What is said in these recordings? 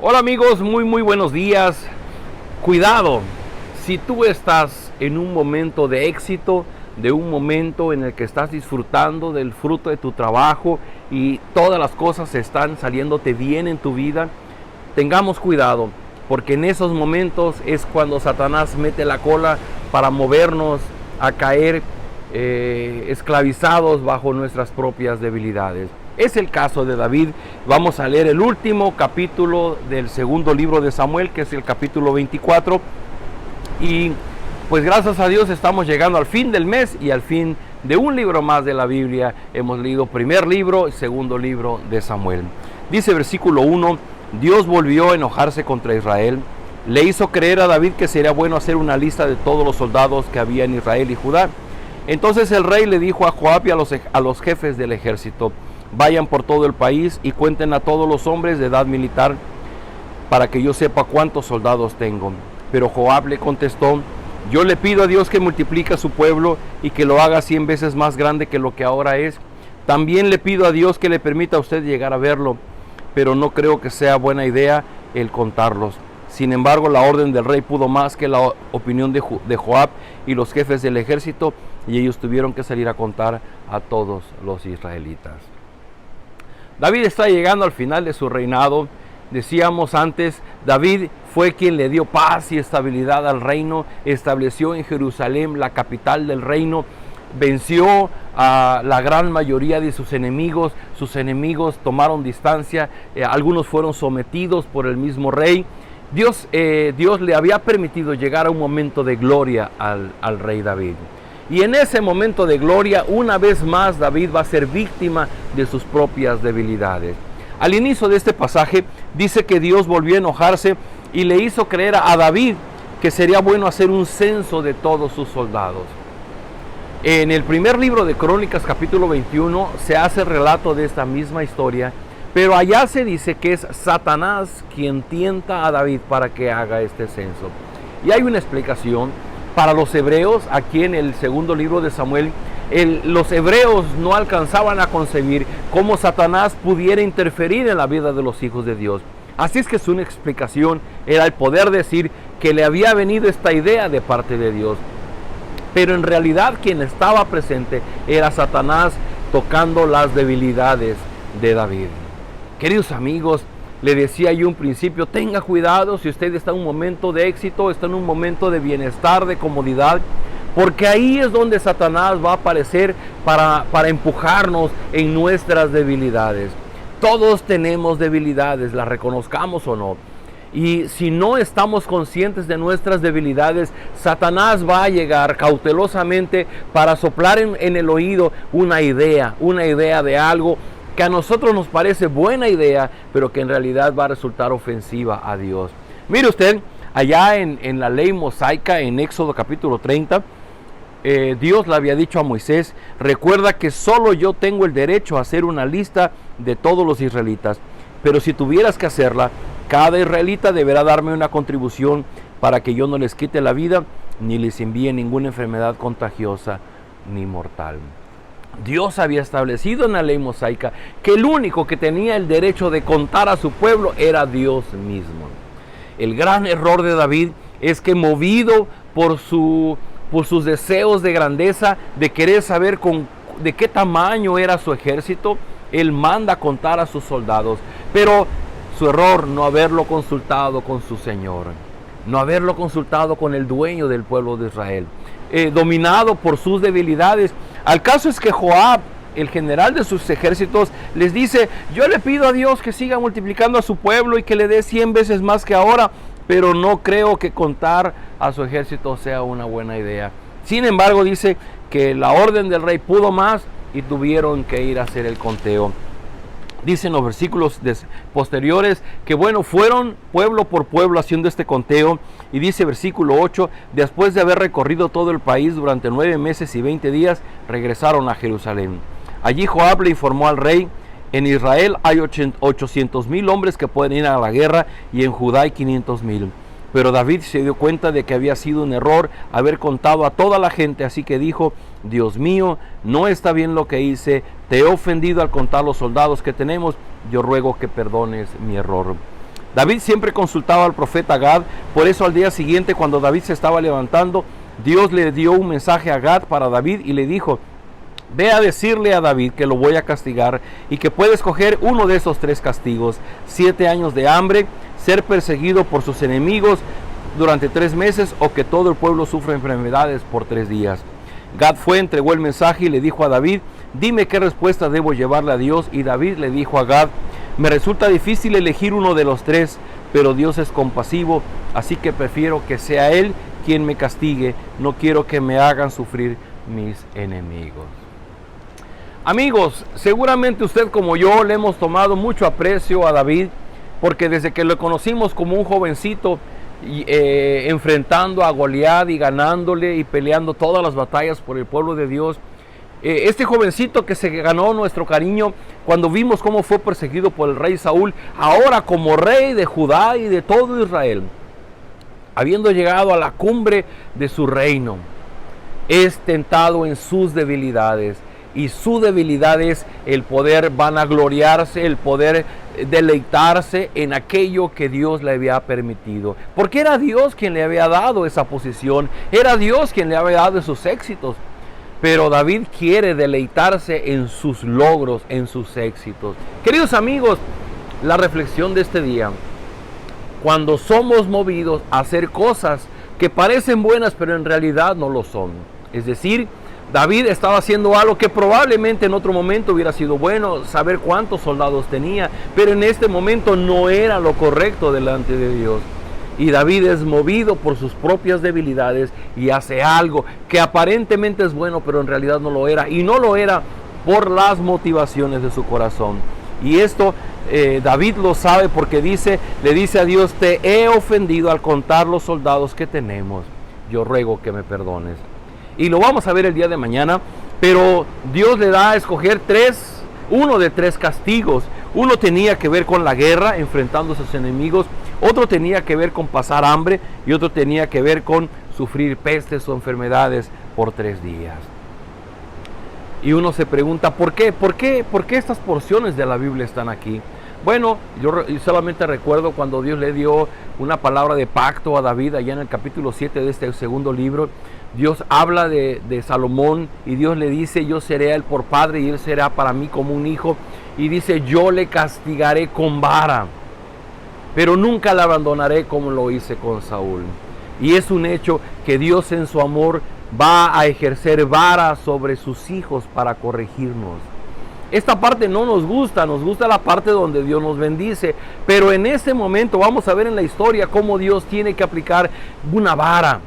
Hola amigos, muy buenos días. Cuidado, si tú estás en un momento de éxito, de un momento en el que estás disfrutando del fruto de tu trabajo y todas las cosas están saliéndote bien en tu vida, tengamos cuidado, porque en esos momentos es cuando Satanás mete la cola para movernos a caer esclavizados bajo nuestras propias debilidades. Es el caso de David. Vamos a leer el último capítulo del segundo libro de Samuel, que es el capítulo 24. Y pues gracias a Dios estamos llegando al fin del mes y al fin de un libro más de la Biblia. Hemos leído primer libro y segundo libro de Samuel. Dice versículo 1, Dios volvió a enojarse contra Israel. Le hizo creer a David que sería bueno hacer una lista de todos los soldados que había en Israel y Judá. Entonces el rey le dijo a Joab y a los jefes del ejército: vayan por todo el país y cuenten a todos los hombres de edad militar para que yo sepa cuántos soldados tengo. Pero Joab le contestó: yo le pido a Dios que multiplique a su pueblo y que lo haga 100 veces más grande que lo que ahora es. También le pido a Dios que le permita a usted llegar a verlo, pero no creo que sea buena idea el contarlos. Sin embargo, la orden del rey pudo más que la opinión de Joab y los jefes del ejército, y ellos tuvieron que salir a contar a todos los israelitas. David está llegando al final de su reinado. Decíamos antes, David fue quien le dio paz y estabilidad al reino, estableció en Jerusalén la capital del reino, venció a la gran mayoría de sus enemigos tomaron distancia, algunos fueron sometidos por el mismo rey. Dios le había permitido llegar a un momento de gloria al rey David. Y en ese momento de gloria, una vez más, David va a ser víctima de sus propias debilidades. Al inicio de este pasaje, dice que Dios volvió a enojarse y le hizo creer a David que sería bueno hacer un censo de todos sus soldados. En el primer libro de Crónicas, capítulo 21, se hace relato de esta misma historia, pero allá se dice que es Satanás quien tienta a David para que haga este censo. Y hay una explicación. Para los hebreos, aquí en el segundo libro de Samuel, los hebreos no alcanzaban a concebir cómo Satanás pudiera interferir en la vida de los hijos de Dios. Así es que su explicación era el poder decir que le había venido esta idea de parte de Dios. Pero en realidad quien estaba presente era Satanás tocando las debilidades de David. Queridos amigos, le decía yo un principio, tenga cuidado si usted está en un momento de éxito, está en un momento de bienestar, de comodidad, porque ahí es donde Satanás va a aparecer para empujarnos en nuestras debilidades. Todos tenemos debilidades, las reconozcamos o no. Y si no estamos conscientes de nuestras debilidades, Satanás va a llegar cautelosamente para soplar en el oído una idea de algo que a nosotros nos parece buena idea, pero que en realidad va a resultar ofensiva a Dios. Mire usted, allá en la ley mosaica, en Éxodo capítulo 30, Dios le había dicho a Moisés: recuerda que solo yo tengo el derecho a hacer una lista de todos los israelitas, pero si tuvieras que hacerla, cada israelita deberá darme una contribución para que yo no les quite la vida, ni les envíe ninguna enfermedad contagiosa ni mortal. Dios había establecido en la ley mosaica que el único que tenía el derecho de contar a su pueblo era Dios mismo. El gran error de David es que, movido por sus deseos de grandeza, de querer saber de qué tamaño era su ejército, él manda a contar a sus soldados. Pero su error, no haberlo consultado con su Señor, no haberlo consultado con el dueño del pueblo de Israel, dominado por sus debilidades. Al caso es que Joab, el general de sus ejércitos, les dice: yo le pido a Dios que siga multiplicando a su pueblo y que le dé 100 veces más que ahora, pero no creo que contar a su ejército sea una buena idea. Sin embargo, dice que la orden del rey pudo más y tuvieron que ir a hacer el conteo. Dicen los versículos posteriores que fueron pueblo por pueblo haciendo este conteo. Y dice versículo 8, después de haber recorrido todo el país durante 9 meses y 20 días, regresaron a Jerusalén. Allí Joab le informó al rey: en Israel hay 800,000 hombres que pueden ir a la guerra, y en Judá hay 500,000. Pero David se dio cuenta de que había sido un error haber contado a toda la gente, así que dijo: Dios mío, no está bien lo que hice, te he ofendido al contar los soldados que tenemos, yo ruego que perdones mi error. David siempre consultaba al profeta Gad, por eso al día siguiente, cuando David se estaba levantando, Dios le dio un mensaje a Gad para David y le dijo: ve a decirle a David que lo voy a castigar y que puede escoger uno de esos 3 castigos: 7 años de hambre, ser perseguido por sus enemigos durante 3 meses, o que todo el pueblo sufra enfermedades por 3 días. Gad fue, entregó el mensaje y le dijo a David: dime qué respuesta debo llevarle a Dios. Y David le dijo a Gad: me resulta difícil elegir uno de los 3, pero Dios es compasivo, así que prefiero que sea Él quien me castigue. No quiero que me hagan sufrir mis enemigos. Amigos, seguramente usted como yo le hemos tomado mucho aprecio a David, porque desde que lo conocimos como un jovencito, enfrentando a Goliat y ganándole y peleando todas las batallas por el pueblo de Dios, este jovencito que se ganó nuestro cariño cuando vimos cómo fue perseguido por el rey Saúl, ahora como rey de Judá y de todo Israel, habiendo llegado a la cumbre de su reino, es tentado en sus debilidades. Y su debilidad es el poder vanagloriarse, el poder deleitarse en aquello que Dios le había permitido. Porque era Dios quien le había dado esa posición, era Dios quien le había dado esos éxitos. Pero David quiere deleitarse en sus logros, en sus éxitos. Queridos amigos, la reflexión de este día: cuando somos movidos a hacer cosas que parecen buenas, pero en realidad no lo son. Es decir, David estaba haciendo algo que probablemente en otro momento hubiera sido bueno, saber cuántos soldados tenía, pero en este momento no era lo correcto delante de Dios. Y David es movido por sus propias debilidades y hace algo que aparentemente es bueno, pero en realidad no lo era. Y no lo era por las motivaciones de su corazón. Y esto David lo sabe porque le dice a Dios: te he ofendido al contar los soldados que tenemos. Yo ruego que me perdones. Y lo vamos a ver el día de mañana, pero Dios le da a escoger uno de 3 castigos. Uno tenía que ver con la guerra, enfrentando a sus enemigos. Otro tenía que ver con pasar hambre. Y otro tenía que ver con sufrir pestes o enfermedades por 3 días. Y uno se pregunta, ¿por qué? ¿Por qué estas porciones de la Biblia están aquí? Bueno, yo solamente recuerdo cuando Dios le dio una palabra de pacto a David, allá en el capítulo 7 de este segundo libro. Dios habla de Salomón y Dios le dice: yo seré a él por padre y él será para mí como un hijo. Y dice: yo le castigaré con vara, pero nunca le abandonaré como lo hice con Saúl. Y es un hecho que Dios en su amor va a ejercer vara sobre sus hijos para corregirnos. Esta parte no nos gusta la parte donde Dios nos bendice, pero en este momento vamos a ver en la historia cómo Dios tiene que aplicar una vara.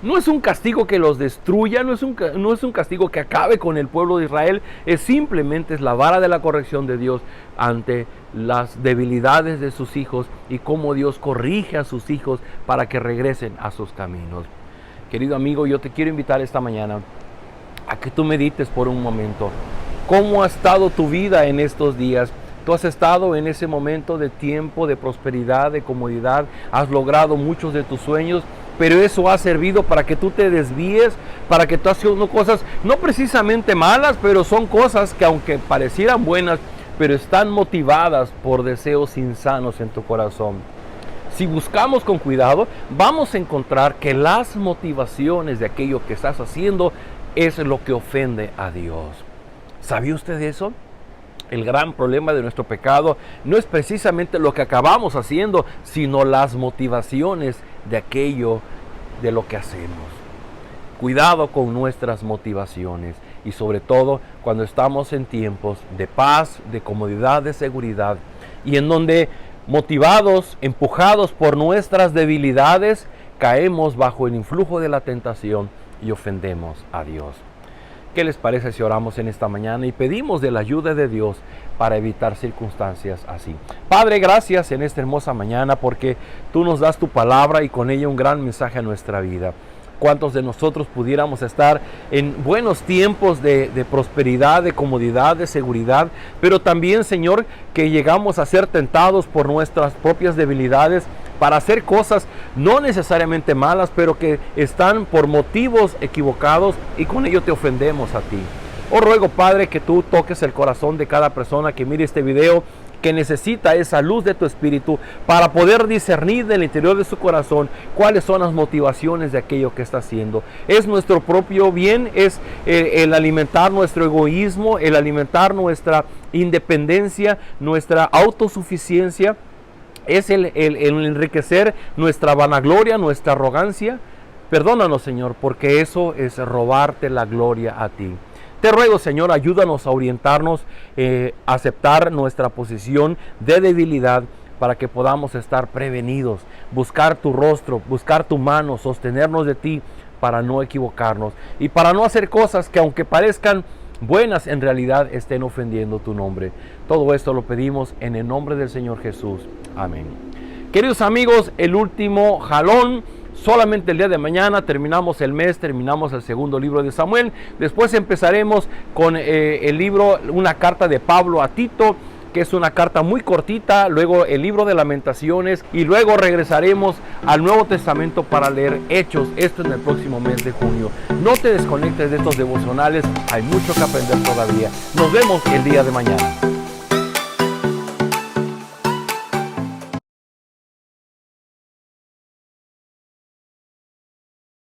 No es un castigo que los destruya, no es un castigo que acabe con el pueblo de Israel, simplemente es la vara de la corrección de Dios ante las debilidades de sus hijos y cómo Dios corrige a sus hijos para que regresen a sus caminos. Querido amigo, yo te quiero invitar esta mañana a que tú medites por un momento. ¿Cómo ha estado tu vida en estos días? Tú has estado en ese momento de tiempo, de prosperidad, de comodidad, has logrado muchos de tus sueños, pero eso ha servido para que tú te desvíes, para que tú hagas cosas no precisamente malas, pero son cosas que aunque parecieran buenas, pero están motivadas por deseos insanos en tu corazón. Si buscamos con cuidado, vamos a encontrar que las motivaciones de aquello que estás haciendo es lo que ofende a Dios. ¿Sabía usted eso? El gran problema de nuestro pecado no es precisamente lo que acabamos haciendo, sino las motivaciones de aquello de lo que hacemos. Cuidado con nuestras motivaciones y sobre todo cuando estamos en tiempos de paz, de comodidad, de seguridad y en donde motivados, empujados por nuestras debilidades, caemos bajo el influjo de la tentación y ofendemos a Dios. ¿Qué les parece si oramos en esta mañana y pedimos de la ayuda de Dios para evitar circunstancias así? Padre, gracias en esta hermosa mañana porque tú nos das tu palabra y con ella un gran mensaje a nuestra vida. ¿Cuántos de nosotros pudiéramos estar en buenos tiempos de prosperidad, de comodidad, de seguridad, pero también, Señor, que llegamos a ser tentados por nuestras propias debilidades para hacer cosas no necesariamente malas, pero que están por motivos equivocados y con ello te ofendemos a ti? Ruego, Padre, que tú toques el corazón de cada persona que mire este video que necesita esa luz de tu espíritu para poder discernir del interior de su corazón cuáles son las motivaciones de aquello que está haciendo. Es nuestro propio bien, es el alimentar nuestro egoísmo, el alimentar nuestra independencia, nuestra autosuficiencia, es el enriquecer nuestra vanagloria, nuestra arrogancia. Perdónanos, Señor, porque eso es robarte la gloria a ti. Te ruego, Señor, ayúdanos a orientarnos, a aceptar nuestra posición de debilidad para que podamos estar prevenidos, buscar tu rostro, buscar tu mano, sostenernos de ti para no equivocarnos y para no hacer cosas que, aunque parezcan buenas, en realidad estén ofendiendo tu nombre. Todo esto lo pedimos en el nombre del Señor Jesús. Amén. Queridos amigos, el último jalón. Solamente el día de mañana terminamos el mes, terminamos el segundo libro de Samuel. Después empezaremos con el libro, una carta de Pablo a Tito, que es una carta muy cortita. Luego el libro de Lamentaciones y luego regresaremos al Nuevo Testamento para leer Hechos. Esto en el próximo mes de junio. No te desconectes de estos devocionales, hay mucho que aprender todavía. Nos vemos el día de mañana.